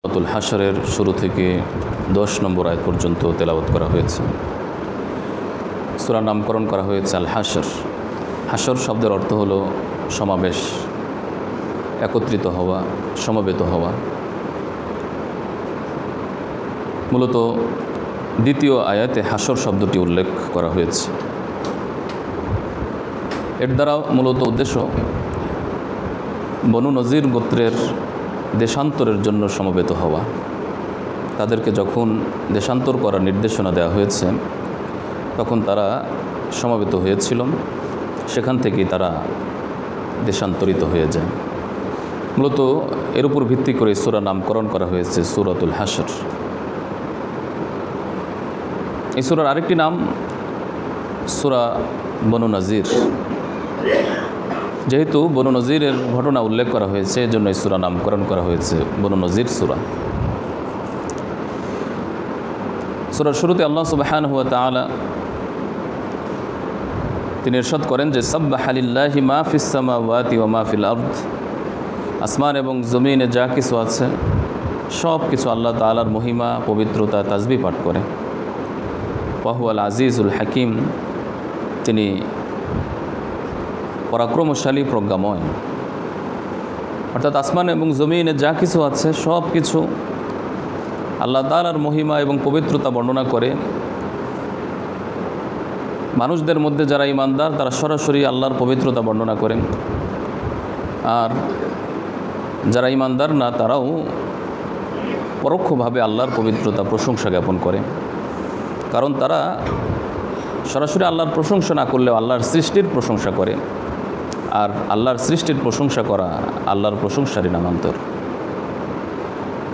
সূরাতুল হাশরের শুরু থেকে 10 নম্বর আয়াত পর্যন্ত তেলাওয়াত করা হয়েছে। সূরার নামকরণ করা হয়েছে আল হাশর। হাশর শব্দের অর্থ হলো সমাবেশ, একত্রিত হওয়া, সমবেত হওয়া। মূলত দ্বিতীয় আয়াতে হাশর শব্দটি উল্লেখ করা হয়েছে। এর দ্বারা মূলত উদ্দেশ্য বনু নজির গোত্রের দেশান্তরের জন্য সমবেত হওয়া। তাদেরকে যখন দেশান্তর করার নির্দেশনা দেওয়া হয়েছে তখন তারা সমবেত হয়েছিল, সেখান থেকেই তারা দেশান্তরিত হয়ে যায়। মূলত এর উপর ভিত্তি করে সূরা নামকরণ করা হয়েছে সূরাতুল হাশর। এই সূরার আরেকটি নাম সূরা বনু নজির। যেহেতু বনু নজিরের ঘটনা উল্লেখ করা হয়েছে এজন্য এই সূরা নামকরণ করা হয়েছে বনু নজির সূরা। সূরার শুরুতে আল্লাহ সুবহানাহু ওয়া তাআলা তিনি ইরশাদ করেন যে সাব্বাহা লিল্লাহি মা ফিস সামাওয়াতি ওয়া মা ফিল আরদ। আসমান এবং জমিনে যা কিছু আছে সব কিছু আল্লাহ তাআলার মহিমা, পবিত্রতা, তাসবিহ পাঠ করে। ওয়া হুয়াল আজিজুল হাকিম, তিনি পরাক্রমশালী, প্রজ্ঞাময়। অর্থাৎ আসমান এবং জমিনে যা কিছু আছে সব কিছু আল্লাহ তাআলার মহিমা এবং পবিত্রতা বর্ণনা করে। মানুষদের মধ্যে যারা ঈমানদার তারা সরাসরি আল্লাহর পবিত্রতা বর্ণনা করেন, আর যারা ঈমানদার না তারাও পরোক্ষভাবে আল্লাহর পবিত্রতা প্রশংসা জ্ঞাপন করে। কারণ তারা সরাসরি আল্লাহর প্রশংসা না করলেও আল্লাহর সৃষ্টির প্রশংসা করে, আর আল্লাহর সৃষ্টির প্রশংসা করা আল্লাহর প্রশংসারই নামান্তর।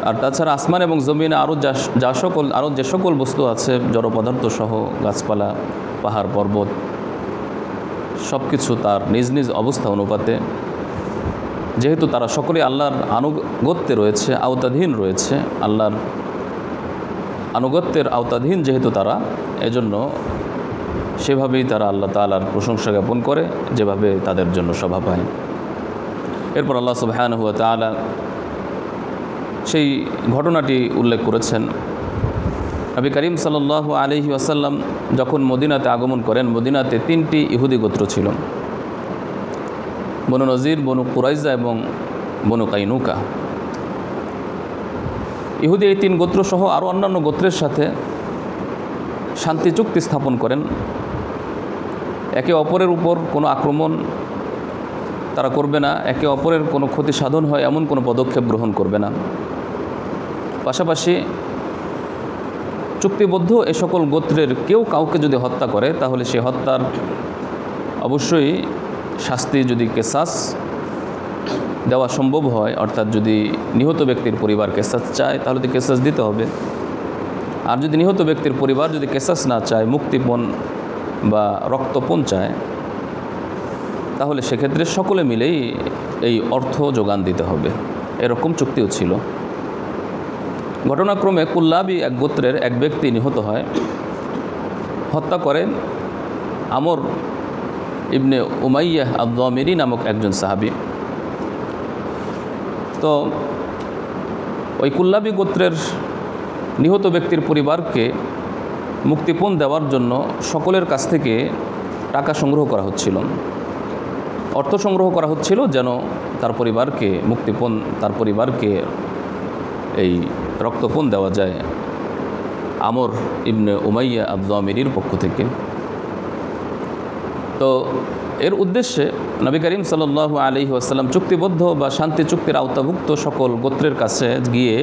আর তাছাড়া আসমান এবং জমিনে আরও যে সকল বস্তু আছে, জড় পদার্থ সহ গাছপালা, পাহাড় পর্বত, সব কিছু তার নিজ নিজ অবস্থা অনুপাতে, যেহেতু তারা সকলেই আল্লাহর আনুগত্যে রয়েছে, আওতাধীন রয়েছে, আল্লাহর আনুগত্যের আওতাধীন যেহেতু তারা, এজন্য সেভাবেই তারা আল্লাহ তাআলার প্রশংসা জ্ঞাপন করে যেভাবে তাদের জন্য শোভা পায়। এরপর আল্লাহ সুবহানাহু ওয়া তাআলা সেই ঘটনাটি উল্লেখ করেছেন। নবী করিম সাল্লাল্লাহু আলাইহি ওয়াসাল্লাম যখন মদিনাতে আগমন করেন, মদিনাতে 3টি ইহুদি গোত্র ছিল, বনু নজির, বনু কুরাইজা এবং বনু কাইনুকা। ইহুদি এই 3 গোত্র সহ আরও অন্যান্য গোত্রের সাথে শান্তি চুক্তি স্থাপন করেন। একে অপরের উপর কোনো আক্রমণ তারা করবে না, একে অপরের কোনো ক্ষতি সাধন হয় এমন কোনো পদক্ষেপ গ্রহণ করবে না। পাশাপাশি চুক্তিবদ্ধ এ সকল গোত্রের কেউ কাউকে যদি হত্যা করে তাহলে সে হত্যার অবশ্যই শাস্তি, যদি কেসাস দেওয়া সম্ভব হয়, অর্থাৎ যদি নিহত ব্যক্তির পরিবার কেসাস চায় তাহলে তো কেসাস দিতে হবে। আর যদি নিহত ব্যক্তির পরিবার যদি কেসাস না চায়, মুক্তিপণ বা রক্তপণ চায়, তাহলে সেক্ষেত্রে সকলে মিলেই এই অর্থ যোগান দিতে হবে। এরকম চুক্তিও ছিল। ঘটনাক্রমে কুল্লাবি এক গোত্রের এক ব্যক্তি নিহত হয়, হত্যা করেন আমর ইবনে উমাইয়া আদ-দামিরি নামক একজন সাহাবী। তো ওই কুল্লাবি গোত্রের নিহত ব্যক্তির পরিবারকে মুক্তিপণ দেওয়ার জন্য সকলের কাছ থেকে টাকা সংগ্রহ করা হচ্ছিল, অর্থ সংগ্রহ করা হচ্ছিল, যেন তার পরিবারকে মুক্তিপণ, তার পরিবারকে এই রক্তপণ দেওয়া যায় আমর ইবনে উমাইয়া আদ-দামিরির পক্ষ থেকে। তো এর উদ্দেশ্যে নবী করিম সাল্লাল্লাহু আলাইহি ওয়াসাল্লাম চুক্তিবদ্ধ বা শান্তি চুক্তির আওতাভুক্ত সকল গোত্রের কাছে গিয়ে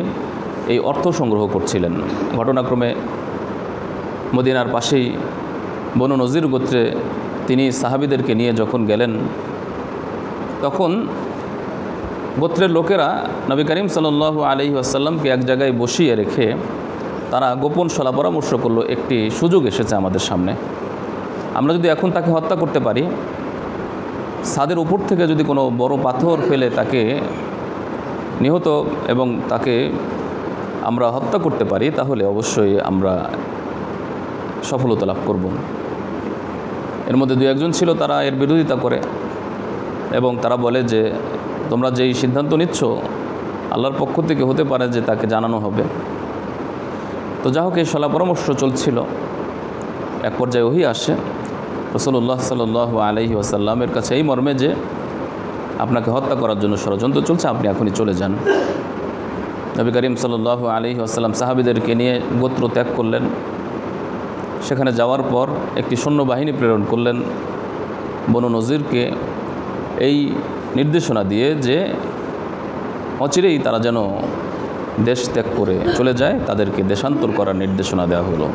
এই অর্থ সংগ্রহ করছিলেন। ঘটনাক্রমে মদিনার পাশেই বনু নজির গোত্রে তিনি সাহাবীদেরকে নিয়ে যখন গেলেন, তখন গোত্রের লোকেরা নবী করিম সাল্লাল্লাহু আলাইহি ওয়াসাল্লামকে এক জায়গায় বসিয়ে রেখে তারা গোপন সলা পরামর্শ করলো, একটি সুযোগ এসেছে আমাদের সামনে, আমরা যদি এখন তাকে হত্যা করতে পারি, ছাদের উপর থেকে যদি কোনো বড় পাথর ফেলে তাকে নিহত এবং তাকে আমরা হত্যা করতে পারি, তাহলে অবশ্যই আমরা সফলতা লাভ করব। এর মধ্যে 2-1 জন ছিল, তারা এর বিরোধিতা করে এবং তারা বলে যে তোমরা যেই সিদ্ধান্ত নিচ্ছ আল্লাহর পক্ষ থেকে হতে পারে যে তাকে জানানো হবে। তো যা হোক এই সলা পরামর্শ চলছিল। এক পর্যায়ে ওহী আসে রাসূলুল্লাহ সাল্লাল্লাহু আলাইহি ওয়াসাল্লামের কাছে এই মর্মে যে আপনাকে হত্যা করার জন্য ষড়যন্ত্র চলছে, আপনি এখনই চলে যান। নবী করিম সাল্লাল্লাহু আলাইহি ওয়াসাল্লাম সাহাবীদেরকে নিয়ে গোত্র ত্যাগ করলেন। সেখানে যাওয়ার পর একটি সৈন্যবাহিনী প্রেরণ করলেন বনু নজিরকে এই নির্দেশনা দিয়ে যে অচিরেই তারা যেন দেশ ত্যাগ করে চলে যায়, তাদেরকে দেশান্তর করার নির্দেশনা দেওয়া হলো।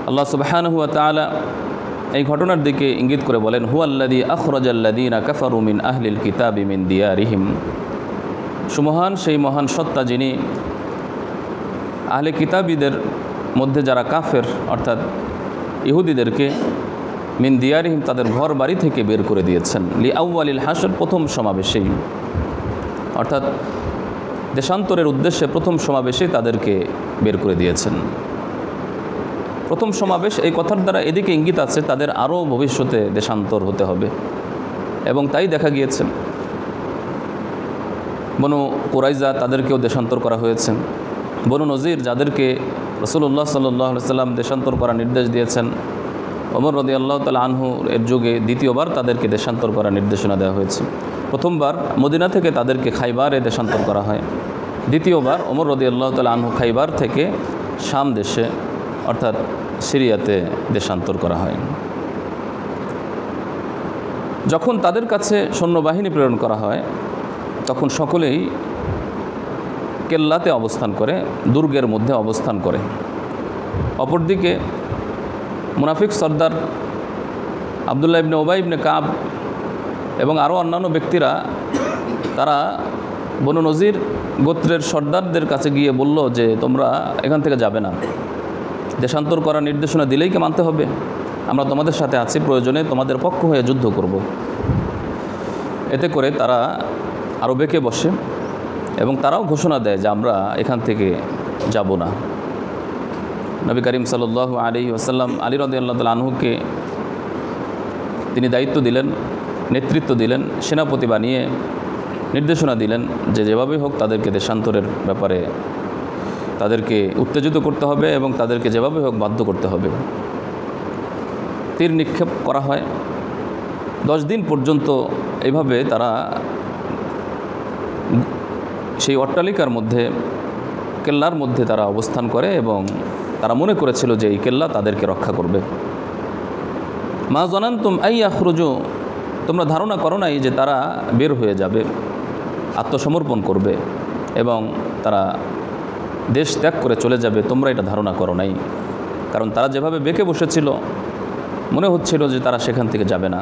আল্লাহ সুবহানাহু ওয়া তাআলা এই ঘটনার দিকে ইঙ্গিত করে বলেন, হুয়াল্লাযী আখরাজাল্লাযীনা কাফারু মিন আহলিল কিতাবি মিন দিয়ারিহিম। সুমহান সেই মহান সত্তা যিনি আহলে কিতাবীদের মধ্যে যারা কাফের অর্থাৎ ইহুদিদেরকে মিন দিয়ারিহিম তাদের ঘর বাড়ি থেকে বের করে দিয়েছেন লি আউয়ালিল হাসর প্রথম সমাবেশেই, অর্থাৎ দেশান্তরের উদ্দেশ্যে প্রথম সমাবেশেই তাদেরকে বের করে দিয়েছেন। প্রথম সমাবেশ এই কথার দ্বারা এদিকে ইঙ্গিত আছে তাদের আরও ভবিষ্যতে দেশান্তর হতে হবে, এবং তাই দেখা গিয়েছে। বনু কুরাইজা তাদেরকেও দেশান্তর করা হয়েছে। বনু নজির যাদেরকে রাসূলুল্লাহ সাল্লাল্লাহু আলাইহি ওয়াসাল্লাম দেশান্তর করার নির্দেশ দিয়েছেন, ওমর রাদিয়াল্লাহু তাআলা আনহু এর যুগে দ্বিতীয়বার তাদেরকে দেশান্তর করার নির্দেশনা দেওয়া হয়েছে। প্রথমবার মদিনা থেকে তাদেরকে খাইবারে দেশান্তর করা হয়। দ্বিতীয়বার ওমর রাদিয়াল্লাহু তাআলা আনহু খাইবার থেকে শাম দেশে অর্থাৎ সিরিয়াতে দেশান্তর করা হয়। যখন তাদের কাছে সৈন্যবাহিনী প্রেরণ করা হয় তখন সকলেই কেল্লাতে অবস্থান করে, দুর্গের মধ্যে অবস্থান করে। অপরদিকে মুনাফিক সর্দার আব্দুল্লাহ ইবনে উবাই ইবনে কাব এবং আরও অন্যান্য ব্যক্তিরা তারা বনু নজির গোত্রের সর্দারদের কাছে গিয়ে বলল যে তোমরা এখান থেকে যাবে না, দেশান্তর করার নির্দেশনা দিলেই কি মানতে হবে? আমরা তোমাদের সাথে আছি, প্রয়োজনে তোমাদের পক্ষ হয়ে যুদ্ধ করব। এতে করে তারা আরও বেঁকে বসে এবং তারাও ঘোষণা দেয় যে আমরা এখান থেকে যাব না। নবী করিম সাল্লাল্লাহু আলাইহি ওয়াসাল্লাম আলী রাদিয়াল্লাহু তাআলা আনহুকে তিনি দায়িত্ব দিলেন, নেতৃত্ব দিলেন, সেনাপতি বানিয়ে নির্দেশনা দিলেন যে যেভাবেই হোক তাদেরকে দেশান্তরের ব্যাপারে তাদেরকে উত্তেজিত করতে হবে এবং তাদেরকে যেভাবে হোক বাধ্য করতে হবে। তীর নিক্ষেপ করা হয়। 10 দিন পর্যন্ত এইভাবে তারা সেই অট্টালিকার মধ্যে, কেল্লার মধ্যে তারা অবস্থান করে এবং তারা মনে করেছিল যে এই কেল্লা তাদেরকে রক্ষা করবে। মা জানান্তুম আই ইয়াখরুজু, তোমরা ধারণা করো নাই যে তারা বের হয়ে যাবে, আত্মসমর্পণ করবে এবং তারা দেশ ত্যাগ করে চলে যাবে, তোমরা এটা ধারণা করো নাই। কারণ তারা যেভাবে বেঁকে বসেছিল মনে হচ্ছিল যে তারা সেখান থেকে যাবে না।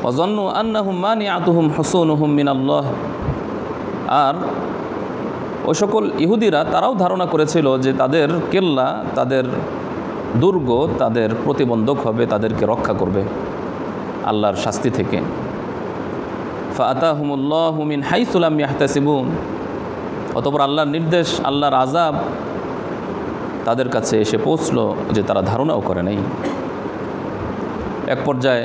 ওয়াযান্নু আন্নাহুম মানিআতুহুম হুসুনুহুম মিনাল্লাহ, আর ওই সকল ইহুদিরা তারাও ধারণা করেছিল যে তাদের কেল্লা, তাদের দুর্গ তাদের প্রতিবন্ধক হবে, তাদেরকে রক্ষা করবে আল্লাহর শাস্তি থেকে। ফাআতাহুমুল্লাহু মিন হাইসু লাম ইয়াহতাসিবুন, অতঃপর আল্লাহর নির্দেশ, আল্লাহর আযাব তাদের কাছে এসে পৌঁছলো যে তারা ধারণাও করে নাই। এক পর্যায়ে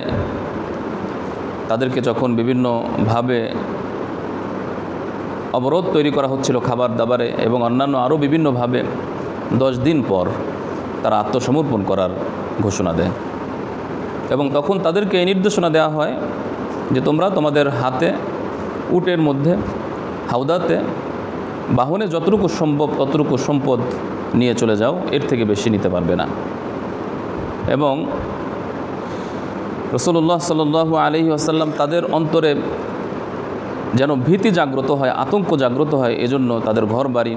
তাদেরকে যখন বিভিন্নভাবে অবরোধ তৈরি করা হচ্ছিল খাবার দাবারে এবং অন্যান্য আরও বিভিন্নভাবে, 10 দিন পর তারা আত্মসমর্পণ করার ঘোষণা দেয় এবং তখন তাদেরকে এই নির্দেশনা দেওয়া হয় যে তোমরা তোমাদের হাতে, উটের মধ্যে, হাউদাতে, বাহনে যতটুকু সম্ভব ততটুকু সম্পদ নিয়ে চলে যাও, এর থেকে বেশি নিতে পারবে না। এবং রাসূলুল্লাহ সাল্লাল্লাহু আলাইহি ওয়াসাল্লাম তাদের অন্তরে যেন ভীতি জাগ্রত হয়, আতঙ্ক জাগ্রত হয়, এজন্য তাদের ঘর বাড়ি,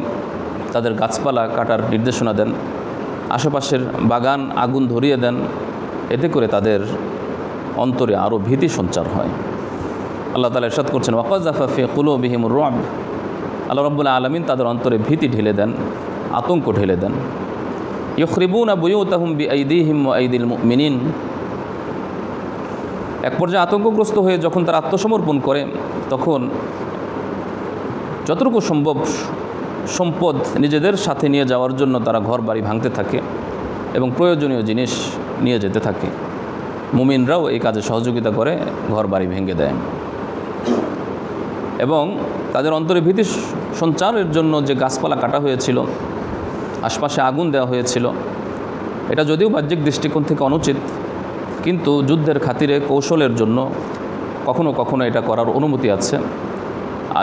তাদের গাছপালা কাটার নির্দেশনা দেন, আশেপাশের বাগান আগুন ধরিয়ে দেন। এতে করে তাদের অন্তরে আরও ভীতি সঞ্চার হয়। আল্লাহ তাআলা ইরশাদ করছেন, ওয়াকাযাফা ফি কুলুবিহিমুর রু'ব, আল্লাহ রাব্বুল আলামিন তাদের অন্তরে ভীতি ঢেলে দেন, আতঙ্ক ঢেলে দেন। ইউখরিবুনা বুয়ুতাহুম বিআইদিহিম ওয়া আইদিল মুমিনিন, এক পর্যায়ে আতঙ্কগ্রস্ত হয়ে যখন তারা আত্মসমর্পণ করে তখন যতটুকু সম্ভব সম্পদ নিজেদের সাথে নিয়ে যাওয়ার জন্য তারা ঘর বাড়ি ভাঙতে থাকে এবং প্রয়োজনীয় জিনিস নিয়ে যেতে থাকে। মুমিনরাও এই কাজে সহযোগিতা করে, ঘর বাড়ি ভেঙে দেয়। এবং তাদের অন্তরে ভীতি সঞ্চারের জন্য যে গাছপালা কাটা হয়েছিল, আশপাশে আগুন দেওয়া হয়েছিল, এটা যদিও বাহ্যিক দৃষ্টিকোণ থেকে অনুচিত, কিন্তু যুদ্ধের খাতিরে কৌশলের জন্য কখনো কখনো এটা করার অনুমতি আছে।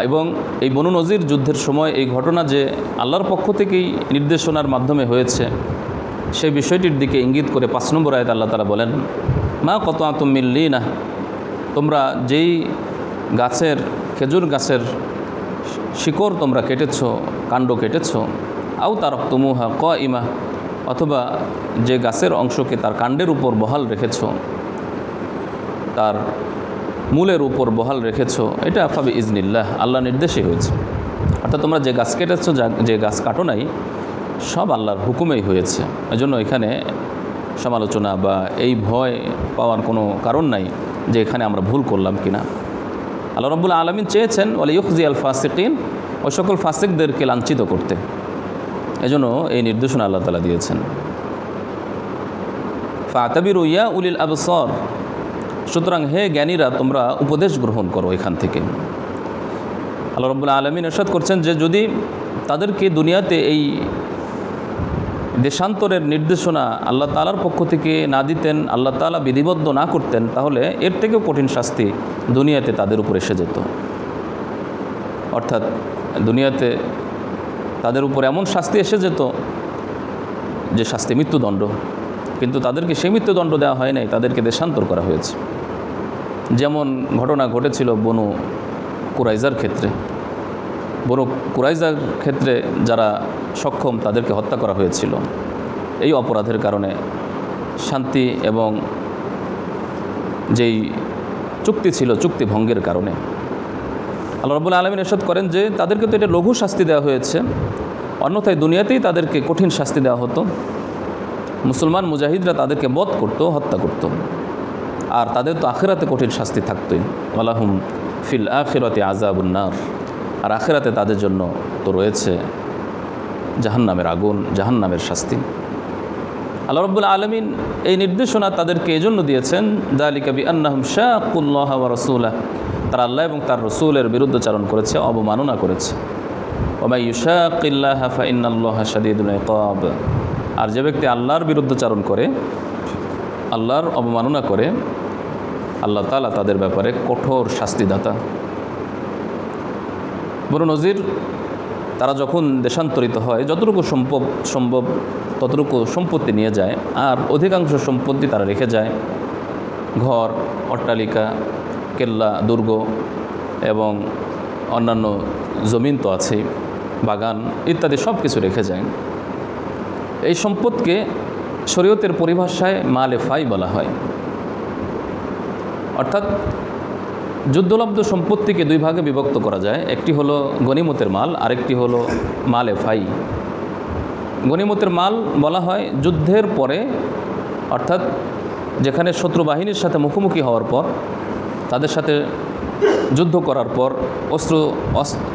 এবং এই বনু নজির যুদ্ধের সময় এই ঘটনা যে আল্লাহর পক্ষ থেকেই নির্দেশনার মাধ্যমে হয়েছে, সেই বিষয়টির দিকে ইঙ্গিত করে 5 নম্বর আয়াত আল্লাহ তাআলা বলেন, মা কতআতুম মিন লিনাহ, তোমরা যেই গাছের, খেজুর গাছের শিকড় তোমরা কেটেছো, কাণ্ড কেটেছো, আও তারাকতুমুহা কাইমা, অথবা যে গাছের অংশকে তার কাণ্ডের উপর বহাল রেখেছো, তার মূলের উপর বহাল রেখেছো, এটা ফাবি ইজনিল্লাহ, আল্লাহ নির্দেশে হয়েছে। অর্থাৎ তোমরা যে গাছ কেটেছো, যে গাছ কাটো নাই, সব আল্লাহর হুকুমেই হয়েছে। এজন্য এখানে সমালোচনা বা এই ভয় পাওয়ার কোনো কারণ নাই যে এখানে আমরা ভুল করলাম কিনা। আল্লাহ রাব্বুল আলামিন চেয়েছেন ওয়ালা ইউখজি আল ফাসিকিন, ওই সকল ফাসিকদেরকে লাঞ্ছিত করতে, এজন্য এই নির্দেশনা আল্লাহ তাআলা দিয়েছেন। ফাতাবিরু ইয়া উলিল আবসার, সুতরাং হে জ্ঞানীরা তোমরা উপদেশ গ্রহণ করো এখান থেকে। আল্লাহ রাব্বুল আলামিন ইরশাদ করছেন যে যদি তাদেরকে দুনিয়াতে এই দেশান্তরের নির্দেশনা আল্লাহ তাআলার পক্ষ থেকে না দিতেন, আল্লাহ তাআলা বিধিবদ্ধ না করতেন, তাহলে এর থেকেও কঠিন শাস্তি দুনিয়াতে তাদের উপর এসে যেত। অর্থাৎ দুনিয়াতে তাদের উপর এমন শাস্তি এসে যেত যে শাস্তি মৃত্যুদণ্ড, কিন্তু তাদেরকে সেই মৃত্যুদণ্ড দেওয়া হয় নাই, তাদেরকে দেশান্তর করা হয়েছে। যেমন ঘটনা ঘটেছিল বনু কুরাইজার ক্ষেত্রে। বনু কুরাইজার ক্ষেত্রে যারা সক্ষম তাদেরকে হত্যা করা হয়েছিল এই অপরাধের কারণে, শান্তি এবং যেই চুক্তি ছিল চুক্তি ভঙ্গের কারণে। আল্লাহ রাব্বুল আলামিন ইরশাদ করেন যে তাদেরকে তো এটা লঘু শাস্তি দেওয়া হয়েছে, অন্যথায় দুনিয়াতেই তাদেরকে কঠিন শাস্তি দেওয়া হতো। মুসলমান মুজাহিদরা তাদেরকে বধ করত, হত্যা করত, আর তাদের তো আখিরাতে কঠিন শাস্তি থাকতই। ওয়ালাহুম ফিল আখিরাতি আযাবুন নার, আর আখিরাতে তাদের জন্য তো রয়েছে জাহান্নামের আগুন, জাহান্নামের শাস্তি। আল্লাহ রাব্বুল আলামিন এই নির্দেশনা তাদেরকে এজন্য দিয়েছেন, যালিকা বিআন্নাহুম শাকুল্লাহ ওয়া রাসূলাহ, তারা আল্লাহ এবং তার রসুলের বিরুদ্ধাচরণ করেছে, অবমাননা করেছে। ওয়া মান ইউশাকিল্লাহা ফাইন্নাল্লাহা শাদীদুল ইকাব, আর যে ব্যক্তি আল্লাহর বিরুদ্ধাচরণ করে, আল্লাহর অবমাননা করে, আল্লাহ তাআলা তাদের ব্যাপারে কঠোর শাস্তিদাতা। বনু নজির তারা যখন দেশান্তরিত হয়, যতটুকু সম্ভব ততটুকু সম্পত্তি নিয়ে যায়, আর অধিকাংশ সম্পত্তি তারা রেখে যায়। ঘর, অট্টালিকা, কেল্লা, দুর্গ এবং অন্যান্য জমিন তো আছেই, বাগান ইত্যাদি সব কিছু রেখে যায়। এই সম্পদকে শরীয়তের পরিভাষায় মালে ফাই বলা হয়। অর্থাৎ যুদ্ধলব্ধ সম্পত্তিকে দুই ভাগে বিভক্ত করা যায়, একটি হলো গনিমতের মাল, আরেকটি হলো মালে ফাই। গনিমতের মাল বলা হয় যুদ্ধের পরে, অর্থাৎ যেখানে শত্রু বাহিনীর সাথে মুখোমুখি হওয়ার পর, তাদের সাথে যুদ্ধ করার পর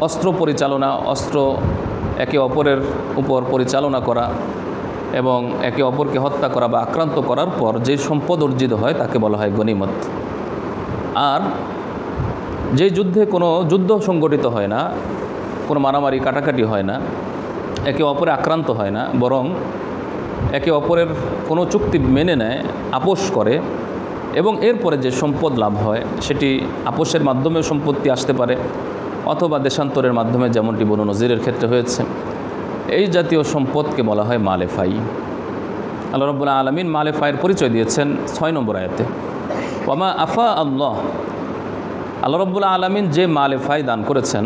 অস্ত্র পরিচালনা, অস্ত্র একে অপরের উপর পরিচালনা করা এবং একে অপরকে হত্যা করা বা আক্রান্ত করার পর যে সম্পদ অর্জিত হয় তাকে বলা হয় গনিমত। আর যে যুদ্ধে কোনো যুদ্ধ সংগঠিত হয় না, কোনো মারামারি কাটাকাটি হয় না, একে অপরে আক্রান্ত হয় না, বরং একে অপরের কোনো চুক্তি মেনে নেয়, আপোষ করে, এবং এরপরে যে সম্পদ লাভ হয় সেটি আপোষের মাধ্যমে সম্পত্তি আসতে পারে অথবা দেশান্তরের মাধ্যমে, যেমনটি বনু নজিরের ক্ষেত্রে হয়েছে। এই জাতীয় সম্পদকে বলা হয় মালে ফাই। আল্লাহ রাব্বুল আলামিন মালে ফাইয়ের পরিচয় দিয়েছেন 6 নম্বর আয়াতে। ওয়ামা আফা আল্লাহ, আল্লাহ রাব্বুল আলামিন যে মালে ফাই দান করেছেন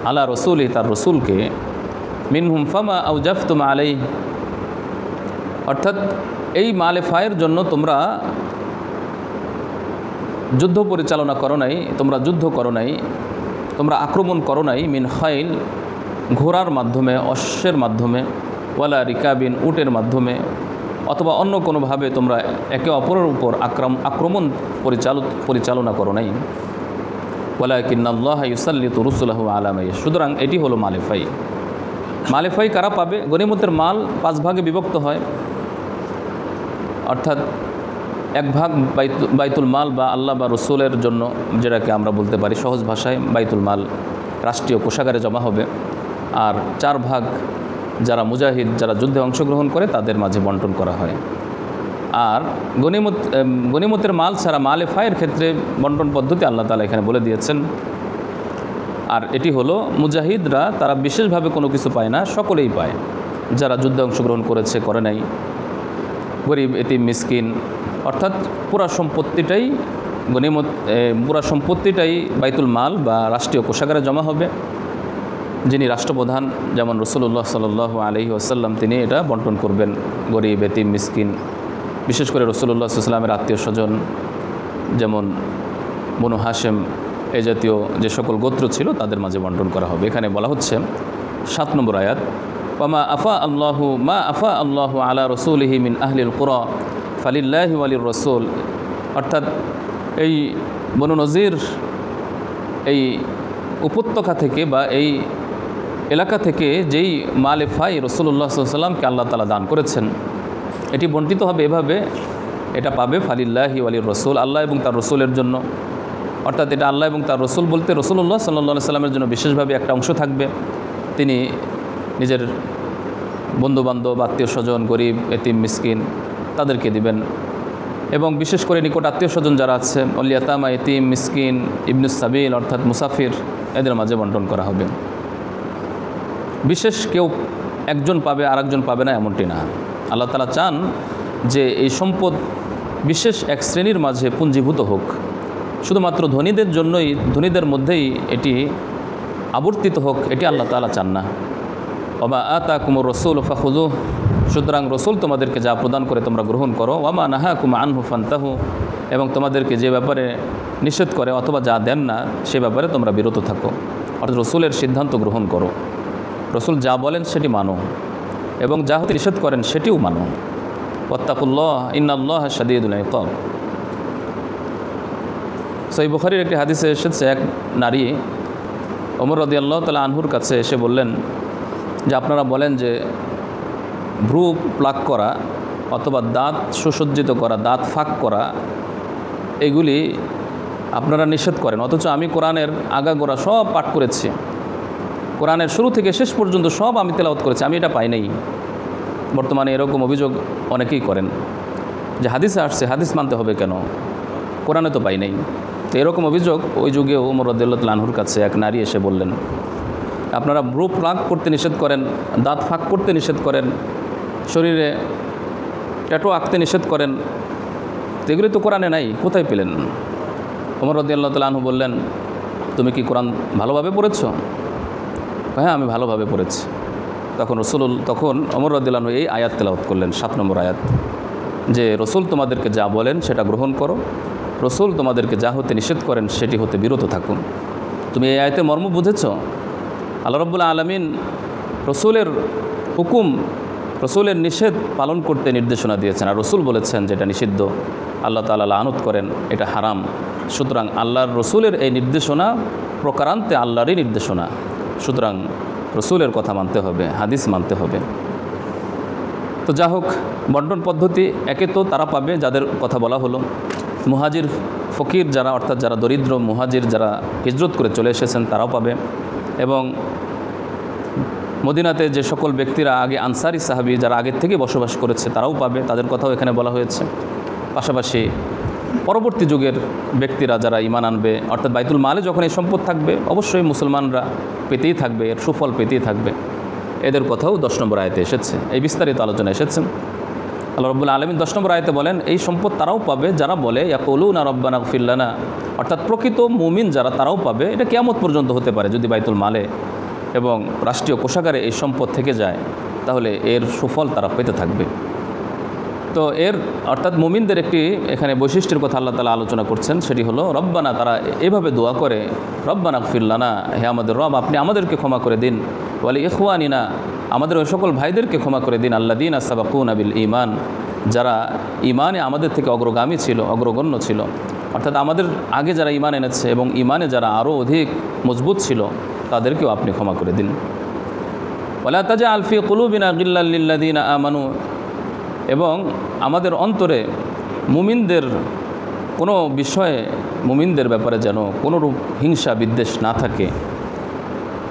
আলা রসুলি, তার রসুলকে, মিনহুম ফামা আউজাফতুম আলাইহি, অর্থাৎ এই মালে ফাইয়ের জন্য তোমরা যুদ্ধ পরিচালনা করো নাই, তোমরা যুদ্ধ করো নাই, তোমরা আক্রমণ করো নাই, মিন খাইল, ঘোড়ার মাধ্যমে, অশ্বের মাধ্যমে, ওয়ালা রিকাবিন, উটের মাধ্যমে, অথবা অন্য কোনোভাবে তোমরা একে অপরের উপর আক্রমণ পরিচালনা করো নাই। ওয়ালাকিন্নাল্লাহা ইউসাল্লিতু রুসুলাহু আলা মান ইয়াশা, সুতরাং এটি হলো মালে ফাই। মালে ফাই কারা পাবে? গনিমতের মাল 5 ভাগে বিভক্ত হয়, অর্থাৎ এক ভাগ বাইতুল মাল বা আল্লাহ বা রসুলের জন্য, যেটাকে আমরা বলতে পারি সহজ ভাষায় বাইতুল মাল, রাষ্ট্রীয় কোষাগারে জমা হবে। আর 4 ভাগ যারা মুজাহিদ, যারা যুদ্ধে অংশগ্রহণ করে তাদের মাঝে বন্টন করা হয়। আর গনিমতের মাল ছাড়া মালে ফায়ের ক্ষেত্রে বন্টন পদ্ধতি আল্লাহ তাআলা এখানে বলে দিয়েছেন। আর এটি হলো মুজাহিদরা তারা বিশেষভাবে কোনো কিছু পায় না, সকলেই পায়, যারা যুদ্ধে অংশগ্রহণ করেছে, করে নাই, গরিব, এতিম, মিসকিন, অর্থাৎ পুরা সম্পত্তিটাই পুরা সম্পত্তিটাই বাইতুল মাল বা রাষ্ট্রীয় কোষাগারে জমা হবে। যিনি রাষ্ট্রপ্রধান, যেমন রাসূলুল্লাহ সাল্লাল্লাহু আলাইহি ওয়াসাল্লাম, তিনি এটা বন্টন করবেন গরিব, এতিম, মিসকিন, বিশেষ করে রাসূলুল্লাহ সাল্লাল্লাহু আলাইহি ওয়াসাল্লামের আত্মীয় স্বজন, যেমন বনু হাশেম, এই জাতীয় যে সকল গোত্র ছিল তাদের মাঝে বন্টন করা হবে। এখানে বলা হচ্ছে 7 নম্বর আয়াত, মা আফা আল্লাহু আলা রাসূলিহি মিন আহলিল কুরা ফালিল্লাহি ওয়ালির রাসূল। অর্থাৎ এই বনু নজির, এই উপত্যকা থেকে বা এই এলাকা থেকে যেই মালে ফাই রাসূলুল্লাহ সাল্লাল্লাহু আলাইহি ওয়াসাল্লামকে আল্লাহ তাআলা দান করেছেন, এটি বন্টিত হবে এভাবে, এটা পাবে ফালিল্লাহি ওয়ালির রাসূল, আল্লাহ এবং তার রসুলের জন্য। অর্থাৎ এটা আল্লাহ এবং তার রসুল বলতে রাসূলুল্লাহ সাল্লাল্লাহু আলাইহি ওয়াসাল্লামের জন্য বিশেষভাবে একটা অংশ থাকবে। তিনি নিজের বন্ধুবান্ধব, আত্মীয় স্বজন, গরিব, এতিম, মিসকিন তাদেরকে দিবেন। এবং বিশেষ করে নিকট আত্মীয় স্বজন যারা আছে, অল ইয়াতামা, এতিম, মিসকিন, ইবনুস সাবিল অর্থাৎ মুসাফির, এদের মাঝে বন্টন করা হবে। বিশেষ কেউ একজন পাবে আর একজন পাবে না এমনটি না। আল্লাহ তাআলা চান যে এই সম্পদ বিশেষ এক শ্রেণীর মাঝে পুঞ্জীভূত হোক, শুধুমাত্র ধনীদের জন্যই, ধনীদের মধ্যেই এটি আবর্তিত হোক, এটি আল্লাহ তাআলা চান না। ওমা আতাকুমুর রাসূলু ফাখুযুহু, সুতরাং রসুল তোমাদেরকে যা প্রদান করে তোমরা গ্রহণ করো। ওয়ামা নাহাকুম আনহু ফান্তাহু, এবং তোমাদেরকে যে ব্যাপারে নিষেধ করে অথবা যা দেন না সে ব্যাপারে তোমরা বিরত থাকো। অর্থাৎ রসুলের সিদ্ধান্ত গ্রহণ করো, রসুল যা বলেন সেটি মানো, এবং যা হতে নিষেধ করেন সেটিও মানো। ওয়াত্তাকুল্লাহ ইন্নাল্লাহা শাদীদুল ইকাব। সহিহ বুখারীর একটি হাদিসে এসেছে, এক নারী ওমর রাদিয়াল্লাহু তাআলা আনহুর কাছে এসে বললেন যে আপনারা বলেন যে ভ্রু প্লাক করা অথবা দাঁত সুসজ্জিত করা, দাঁত ফাঁক করা, এগুলি আপনারা নিষেধ করেন, অথচ আমি কোরআনের আগাগোড়া সব পাঠ করেছি, কোরআনের শুরু থেকে শেষ পর্যন্ত সব আমি তেলাওয়াত করেছি, আমি এটা পাই নাই। বর্তমানে এরকম অভিযোগ অনেকেই করেন যে হাদিসে আসছে, হাদিস মানতে হবে কেন, কোরআনে তো পাই নাই। তো এরকম অভিযোগ ওই যুগেও ওমর রাদিয়াল্লাহু তাআলা আনহুর কাছে এক নারী এসে বললেন, আপনারা ভ্রু প্লাক করতে নিষেধ করেন, দাঁত ফাঁক করতে নিষেধ করেন, শরীরে ট্যাটু আঁকতে নিষেধ করেন, তো এগুলি তো কোরআনে নাই, কোথায় পেলেন? ওমর রাদিয়াল্লাহু তাআলা আনহু বললেন, তুমি কি কোরআন ভালোভাবে পড়েছ? হ্যাঁ, আমি ভালোভাবে পড়েছি। তখন ওমর রাদিয়াল্লাহু আনহু এই আয়াত তেলাওয়াত করলেন, 7 নম্বর আয়াত, যে রসুল তোমাদেরকে যা বলেন সেটা গ্রহণ করো, রসুল তোমাদেরকে যা হতে নিষেধ করেন সেটি হতে বিরত থাকুন। তুমি এই আয়াতের মর্ম বুঝেছ? আল্লাহ রাব্বুল আলামিন রসুলের হুকুম, রসুলের নিষেধ পালন করতে নির্দেশনা দিয়েছেন, আর রসুল বলেছেন যেটা নিষিদ্ধ, আল্লাহ তাআলা লানত করেন, এটা হারাম। সুতরাং আল্লাহর রসুলের এই নির্দেশনা প্রকারান্তে আল্লাহরই নির্দেশনা, সুতরাং রসুলের কথা মানতে হবে, হাদিস মানতে হবে। তো যা হোক, বন্টন পদ্ধতি একে তো তারা পাবে যাদের কথা বলা হলো, মুহাজির ফকির যারা, অর্থাৎ যারা দরিদ্র মুহাজির, যারা হিজরত করে চলে এসেছেন তারাও পাবে, এবং মদিনাতে যে সকল ব্যক্তিরা আগে আনসারি সাহাবী যারা আগের থেকে বসবাস করেছে তারাও পাবে, তাদের কথাও এখানে বলা হয়েছে। পাশাপাশি পরবর্তী যুগের ব্যক্তিরা যারা ঈমান আনবে, অর্থাৎ বাইতুল মালে যখন এই সম্পদ থাকবে অবশ্যই মুসলমানরা পেতেই থাকবে, এর সুফল পেতেই থাকবে, এদের কথাও 10 নম্বর আয়াতে এসেছে, এই বিস্তারিত আলোচনা এসেছেন। আল্লাহ রাব্বুল আলামিন 10 নম্বর আয়াতে বলেন, এই সম্পদ তারাও পাবে যারা বলে ইয়াকুলুনা রাব্বানা ইগফির লানা, অর্থাৎ প্রকৃত মুমিন যারা, তারাও পাবে। এটা কিয়ামত পর্যন্ত হতে পারে, যদি বাইতুল মালে এবং রাষ্ট্রীয় কোষাগারে এই সম্পদ থেকে যায় তাহলে এর সুফল তারা পেতে থাকবে। তো এর অর্থাৎ মুমিনদের একটি এখানে বৈশিষ্ট্যের কথা আল্লাহ তাআলা আলোচনা করছেন, সেটি হলো রব্বানা, তারা এভাবে দোয়া করে, রব্বানা ইগফির লানা, হে আমাদের রব আপনি আমাদেরকে ক্ষমা করে দিন, ওয়ালি ইখওয়ানিনা, আমাদের ওই সকল ভাইদেরকে ক্ষমা করে দিন, আল্লাযীনা সাবাকুনা বিল ঈমান, যারা ঈমানে আমাদের থেকে অগ্রগামী ছিল, অগ্রগণ্য ছিল, অর্থাৎ আমাদের আগে যারা ঈমান এনেছে এবং ঈমানে যারা আরও অধিক মজবুত ছিল তাদেরকেও আপনি ক্ষমা করে দিন। ওয়ালা তাজআল ফি কুলুবিনা গিল্লাল লিল্লাযীনা আমানু, এবং আমাদের অন্তরে মুমিনদের কোনো বিষয়ে, মুমিনদের ব্যাপারে যেন কোনোরূপ হিংসা বিদ্বেষ না থাকে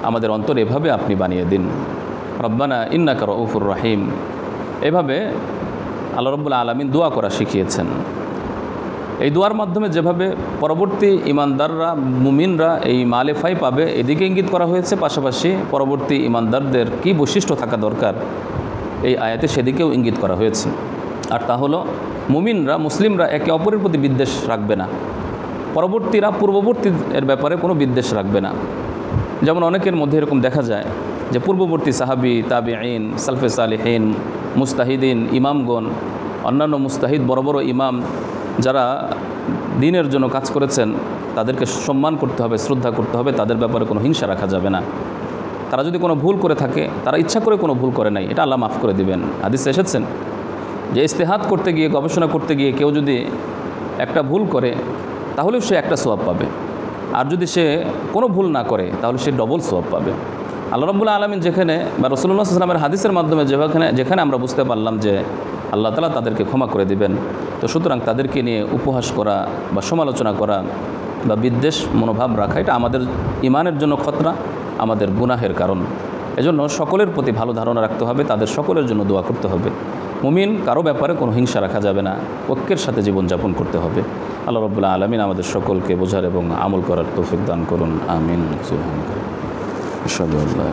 আমাদের অন্তর এভাবে আপনি বানিয়ে দিন। রব্বানা ইন্নাকা রউফুর রহিম, এভাবে আল্লাহ রাব্বুল আলামিন দোয়া করা শিখিয়েছেন। এই দোয়ার মাধ্যমে যেভাবে পরবর্তী ইমানদাররা, মুমিনরা এই মালেফাই পাবে এদিকে ইঙ্গিত করা হয়েছে, পাশাপাশি পরবর্তী ইমানদারদের কী বৈশিষ্ট্য থাকা দরকার এই আয়াতে সেদিকেও ইঙ্গিত করা হয়েছে। আর তা হলো মুমিনরা, মুসলিমরা একে অপরের প্রতি বিদ্বেষ রাখবে না, পরবর্তীরা পূর্ববর্তী এর ব্যাপারে কোনো বিদ্বেষ রাখবে না। যেমন অনেকের মধ্যে এরকম দেখা যায় যে পূর্ববর্তী সাহাবি, তাবিঈন, সালফে সালেহিন, মুস্তাহিদিন, ইমামগণ, অন্যান্য মুস্তাহিদ বড় বড় ইমাম যারা দ্বীনের জন্য কাজ করেছেন তাদেরকে সম্মান করতে হবে, শ্রদ্ধা করতে হবে, তাদের ব্যাপারে কোনো হিংসা রাখা যাবে না। তারা যদি কোনো ভুল করে থাকে, তারা ইচ্ছা করে কোনো ভুল করে নাই, এটা আল্লাহ মাফ করে দিবেন। হাদিসে এসেছেন যে ইজতিহাদ করতে গিয়ে, গবেষণা করতে গিয়ে কেউ যদি একটা ভুল করে তাহলেও সে একটা সওয়াব পাবে, আর যদি সে কোনো ভুল না করে তাহলে সে ডবল সওয়াব পাবে। আল্লাহ রাব্বুল আলামিন যেখানে, বা রাসূলুল্লাহ সাল্লাল্লাহু আলাইহি ওয়াসাল্লামের হাদিসের মাধ্যমে যেখানে আমরা বুঝতে পারলাম যে আল্লাহ তাআলা তাদেরকে ক্ষমা করে দিবেন, তো সুতরাং তাদেরকে নিয়ে উপহাস করা বা সমালোচনা করা বা বিদ্বেষ মনোভাব রাখা এটা আমাদের ইমানের জন্য খতরা, আমাদের গুনাহের কারণ। এজন্য সকলের প্রতি ভালো ধারণা রাখতে হবে, তাদের সকলের জন্য দোয়া করতে হবে। মুমিন কারো ব্যাপারে কোনো হিংসা রাখা যাবে না, ঐক্যের সাথে জীবনযাপন করতে হবে। আল্লাহ রাব্বুল আলামিন আমাদের সকলকে বোঝার এবং আমল করার তৌফিক দান করুন। আমিন। সুবহানাল্লাহ।